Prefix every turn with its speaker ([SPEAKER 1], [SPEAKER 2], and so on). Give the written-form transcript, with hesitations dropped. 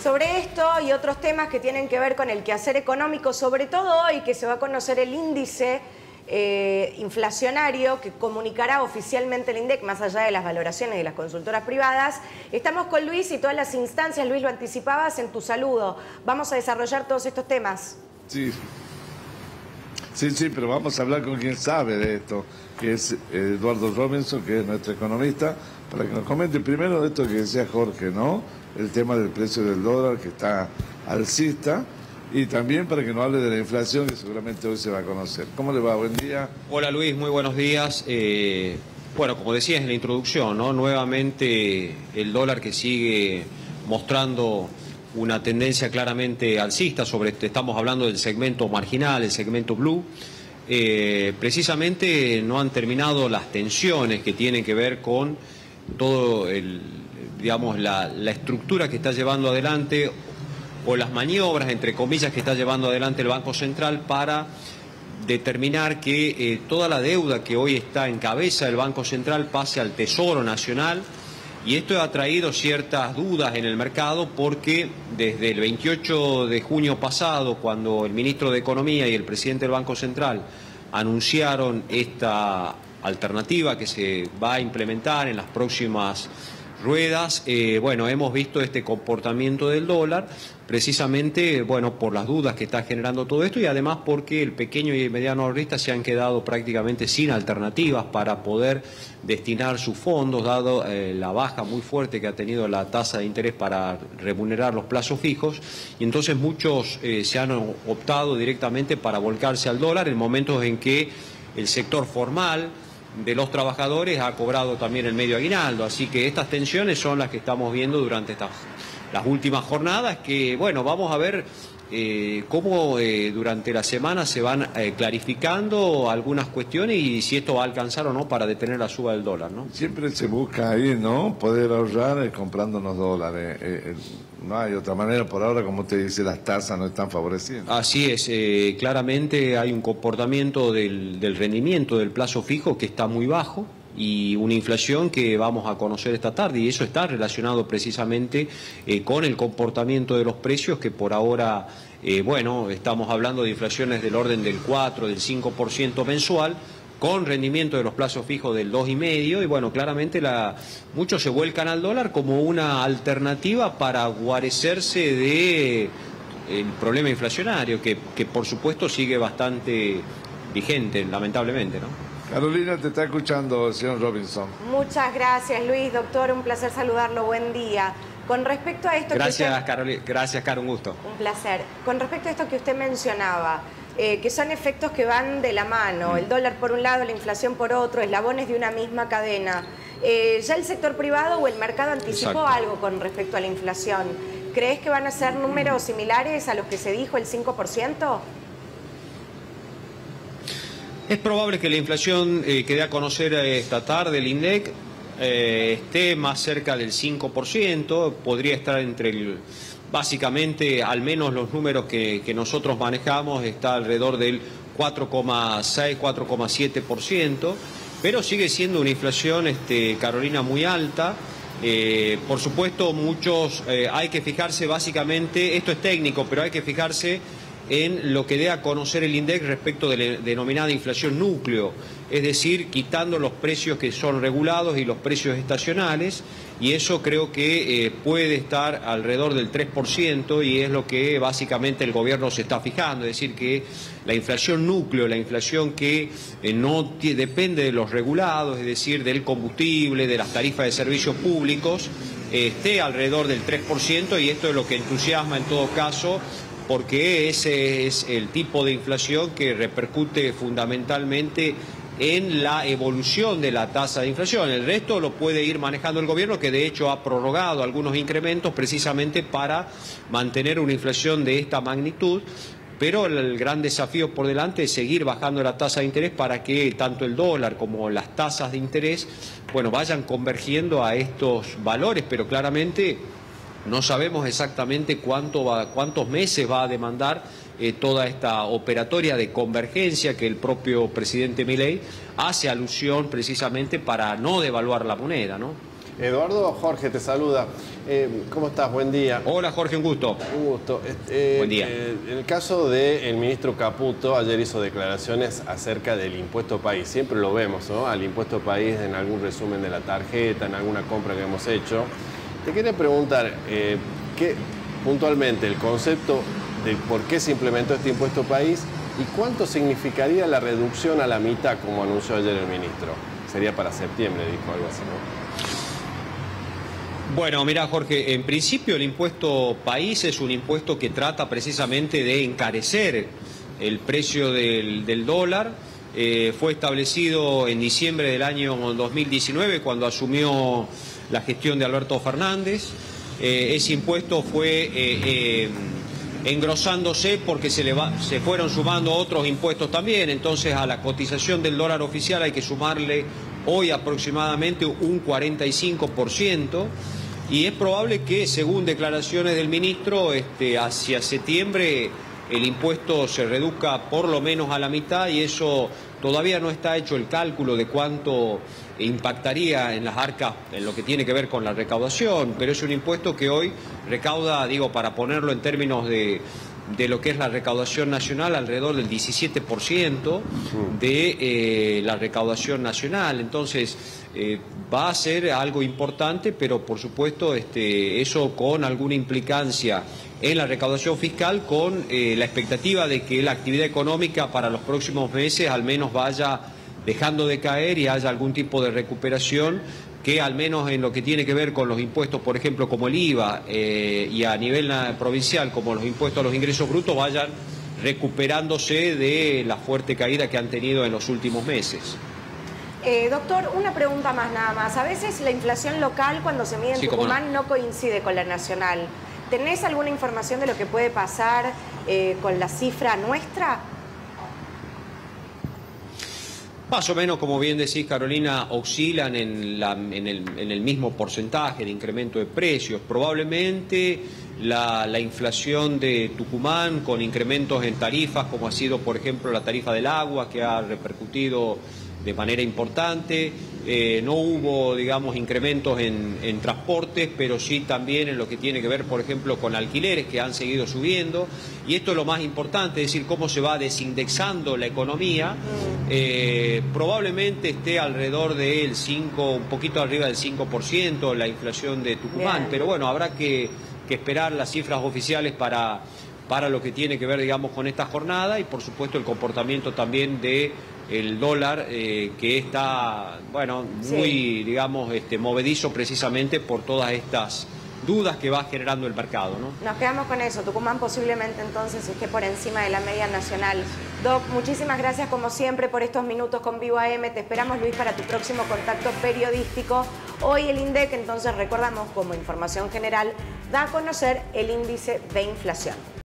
[SPEAKER 1] Sobre esto y otros temas que tienen que ver con el quehacer económico, sobre todo hoy que se va a conocer el índice inflacionario que comunicará oficialmente el INDEC, más allá de las valoraciones de las consultoras privadas. Estamos con Luis y todas las instancias. Luis, lo anticipabas en tu saludo. Vamos a desarrollar todos estos temas.
[SPEAKER 2] Sí, pero vamos a hablar con quien sabe de esto, que es Eduardo Robinson, que es nuestro economista, para que nos comente primero de esto que decía Jorge, ¿no? El tema del precio del dólar, que está alcista, y también para que nos hable de la inflación, que seguramente hoy se va a conocer. ¿Cómo le va? Buen día.
[SPEAKER 3] Hola Luis, muy buenos días. Bueno, como decías en la introducción, ¿no? Nuevamente el dólar que sigue mostrando una tendencia claramente alcista, estamos hablando del segmento marginal, el segmento blue. Precisamente no han terminado las tensiones que tienen que ver con todo digamos, la estructura que está llevando adelante, o las maniobras, entre comillas, que está llevando adelante el Banco Central para determinar que toda la deuda que hoy está en cabeza del Banco Central pase al Tesoro Nacional. Y esto ha traído ciertas dudas en el mercado porque desde el 28 de junio pasado, cuando el ministro de Economía y el presidente del Banco Central anunciaron esta alternativa que se va a implementar en las próximas ruedas, bueno, hemos visto este comportamiento del dólar, precisamente, bueno, por las dudas que está generando todo esto y además porque el pequeño y mediano ahorrista se han quedado prácticamente sin alternativas para poder destinar sus fondos, dado la baja muy fuerte que ha tenido la tasa de interés para remunerar los plazos fijos, y entonces muchos se han optado directamente para volcarse al dólar en momentos en que el sector formal de los trabajadores ha cobrado también el medio aguinaldo, así que estas tensiones son las que estamos viendo durante las últimas jornadas, que bueno, vamos a ver cómo durante la semana se van clarificando algunas cuestiones y si esto va a alcanzar o no para detener la suba del dólar, ¿no?
[SPEAKER 2] Siempre se busca ahí, ¿no? Poder ahorrar comprándonos dólares. No hay otra manera por ahora, como usted dice, las tasas no están favoreciendo.
[SPEAKER 3] Así es, claramente hay un comportamiento del rendimiento del plazo fijo que está muy bajo y una inflación que vamos a conocer esta tarde, y eso está relacionado precisamente con el comportamiento de los precios, que por ahora, bueno, estamos hablando de inflaciones del orden del 4, del 5% mensual, con rendimiento de los plazos fijos del 2,5%, y bueno, claramente muchos se vuelcan al dólar como una alternativa para guarecerse de el problema inflacionario, que por supuesto sigue bastante vigente, lamentablemente, ¿no?
[SPEAKER 2] Carolina, te está escuchando el señor Robinson.
[SPEAKER 1] Muchas gracias, Luis, doctor, un placer saludarlo, buen día. Con respecto a esto
[SPEAKER 3] gracias, Carolina. Gracias, Caro, un gusto.
[SPEAKER 1] Un placer. Con respecto a esto que usted mencionaba, que son efectos que van de la mano, el dólar por un lado, la inflación por otro, eslabones de una misma cadena. ¿Ya el sector privado o el mercado anticipó algo con respecto a la inflación? ¿Crees que van a ser números similares a los que se dijo, el 5%?
[SPEAKER 3] Es probable que la inflación que dé a conocer esta tarde el INDEC esté más cerca del 5%, podría estar básicamente, al menos los números que nosotros manejamos, está alrededor del 4,6, 4,7%, pero sigue siendo una inflación, Carolina, muy alta. Por supuesto, hay que fijarse básicamente, esto es técnico, pero hay que fijarse en lo que dé a conocer el INDEC respecto de la denominada inflación núcleo, es decir, quitando los precios que son regulados y los precios estacionales, y eso creo que puede estar alrededor del 3%, y es lo que básicamente el gobierno se está fijando, es decir, que la inflación núcleo, la inflación que no depende de los regulados, es decir, del combustible, de las tarifas de servicios públicos, esté alrededor del 3%, y esto es lo que entusiasma en todo caso, porque ese es el tipo de inflación que repercute fundamentalmente en la evolución de la tasa de inflación. El resto lo puede ir manejando el gobierno, que de hecho ha prorrogado algunos incrementos precisamente para mantener una inflación de esta magnitud, pero el gran desafío por delante es seguir bajando la tasa de interés para que tanto el dólar como las tasas de interés, bueno, vayan convergiendo a estos valores, pero claramente no sabemos exactamente cuántos meses va a demandar toda esta operatoria de convergencia que el propio presidente Milei hace alusión precisamente para no devaluar la moneda, ¿no?
[SPEAKER 4] Eduardo, Jorge te saluda. ¿Cómo estás? Buen día.
[SPEAKER 3] Hola Jorge, un gusto.
[SPEAKER 4] Un gusto.
[SPEAKER 3] Buen día.
[SPEAKER 4] En el caso del ministro Caputo, ayer hizo declaraciones acerca del impuesto país. Siempre lo vemos, ¿no? Al impuesto país en algún resumen de la tarjeta, en alguna compra que hemos hecho. Te quería preguntar, puntualmente, el concepto de por qué se implementó este impuesto país y cuánto significaría la reducción a la mitad, como anunció ayer el ministro. Sería para septiembre, dijo algo así, ¿no?
[SPEAKER 3] Bueno, mira Jorge, en principio el impuesto país es un impuesto que trata precisamente de encarecer el precio del dólar. Fue establecido en diciembre del año 2019 cuando asumió la gestión de Alberto Fernández. Ese impuesto fue engrosándose porque se fueron sumando otros impuestos también. Entonces a la cotización del dólar oficial hay que sumarle hoy aproximadamente un 45%. Y es probable que, según declaraciones del ministro, hacia septiembre el impuesto se reduzca por lo menos a la mitad, y eso todavía no está hecho el cálculo de cuánto impactaría en las arcas en lo que tiene que ver con la recaudación, pero es un impuesto que hoy recauda, digo, para ponerlo en términos de lo que es la recaudación nacional, alrededor del 17% de la recaudación nacional. Entonces, va a ser algo importante, pero por supuesto eso con alguna implicancia en la recaudación fiscal, con la expectativa de que la actividad económica para los próximos meses al menos vaya dejando de caer y haya algún tipo de recuperación, que al menos en lo que tiene que ver con los impuestos, por ejemplo, como el IVA, y a nivel provincial, como los impuestos a los ingresos brutos, vayan recuperándose de la fuerte caída que han tenido en los últimos meses.
[SPEAKER 1] Doctor, una pregunta más nada más. A veces la inflación local cuando se mide en Tucumán no coincide con la nacional. ¿Tenés alguna información de lo que puede pasar con la cifra nuestra?
[SPEAKER 3] Más o menos, como bien decís, Carolina, oscilan en el mismo porcentaje de incremento de precios. Probablemente la inflación de Tucumán, con incrementos en tarifas, como ha sido, por ejemplo, la tarifa del agua, que ha repercutido de manera importante. No hubo, digamos, incrementos en transportes, pero sí también en lo que tiene que ver, por ejemplo, con alquileres, que han seguido subiendo. Y esto es lo más importante, es decir, cómo se va desindexando la economía. Probablemente esté alrededor del 5, un poquito arriba del 5% la inflación de Tucumán. Bien. Pero bueno, habrá que esperar las cifras oficiales para lo que tiene que ver, digamos, con esta jornada, y por supuesto el comportamiento también de el dólar, que está, bueno, muy, digamos, movedizo precisamente por todas estas dudas que va generando el mercado, ¿no?
[SPEAKER 1] Nos quedamos con eso. Tucumán posiblemente entonces esté por encima de la media nacional. Doc, muchísimas gracias como siempre por estos minutos con Vivo AM. Te esperamos, Luis, para tu próximo contacto periodístico. Hoy el INDEC, entonces recordamos, como información general, da a conocer el índice de inflación.